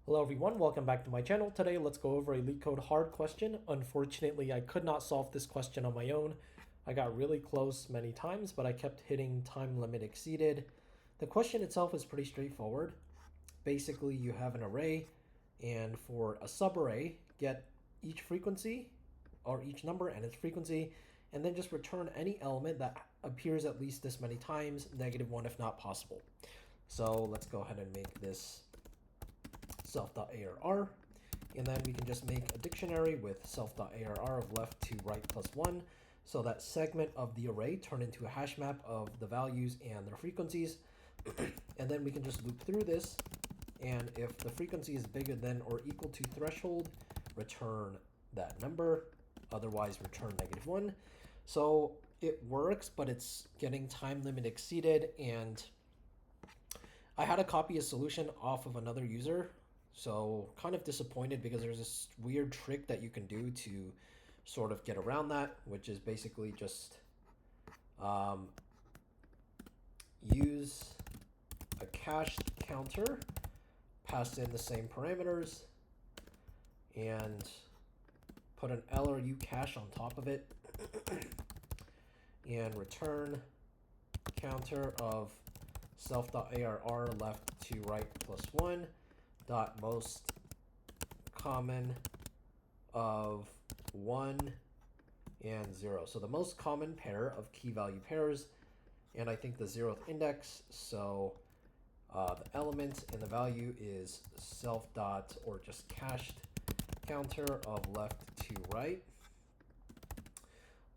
Hello everyone, welcome back to my channel. Today let's go over a Leetcode hard question. Unfortunately, I could not solve this question on my own. I got really close many times, but I kept hitting time limit exceeded. The question itself is pretty straightforward. Basically, you have an array, and for a subarray, get each frequency, or each number and its frequency, and then just return any element that appears at least this many times, -1 if not possible. So let's go ahead and make this self.arr, and then we can just make a dictionary with self.arr of left to right plus 1, so that segment of the array turn into a hash map of the values and their frequencies. And then we can just loop through this, and if the frequency is bigger than or equal to threshold, return that number, otherwise return -1. So it works, but it's getting time limit exceeded, and I had to copy a solution off of another user. So kind of disappointed because there's this weird trick that you can do to sort of get around that, which is basically just use a cached counter, pass in the same parameters, and put an L or U cache on top of it, and return counter of self.arr left to right plus 1 dot most common of 1 and 0. So the most common pair of key value pairs, and I think the 0th index. So the element and the value is self dot or just cached counter of left to right.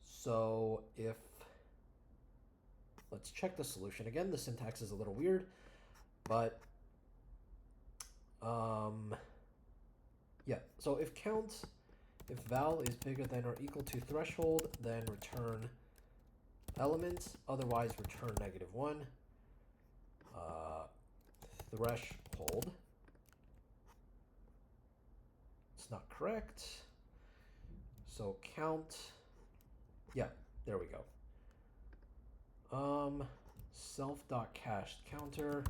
So if let's check the solution again. The syntax is a little weird, but yeah. So if val is bigger than or equal to threshold, then return element, otherwise return -1. Threshold. It's not correct. So count. Yeah, there we go. Self.cached counter.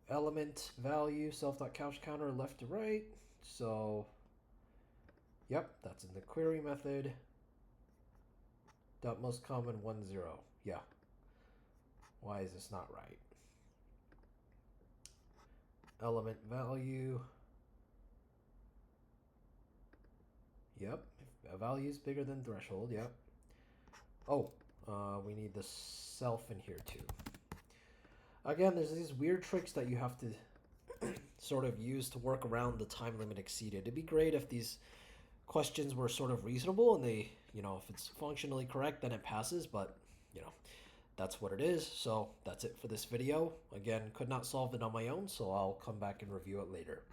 Element value self.cached counter left to right. So yep, that's in the query method. Dot most common 1 0. Yeah. Why is this not right? Element value. Yep. If a value is bigger than threshold, yep. Oh, we need the self in here too. Again, there's these weird tricks that you have to sort of use to work around the time limit exceeded. It'd be great if these questions were sort of reasonable and they, if it's functionally correct, then it passes, but, that's what it is. So that's it for this video. Again, could not solve it on my own, so I'll come back and review it later.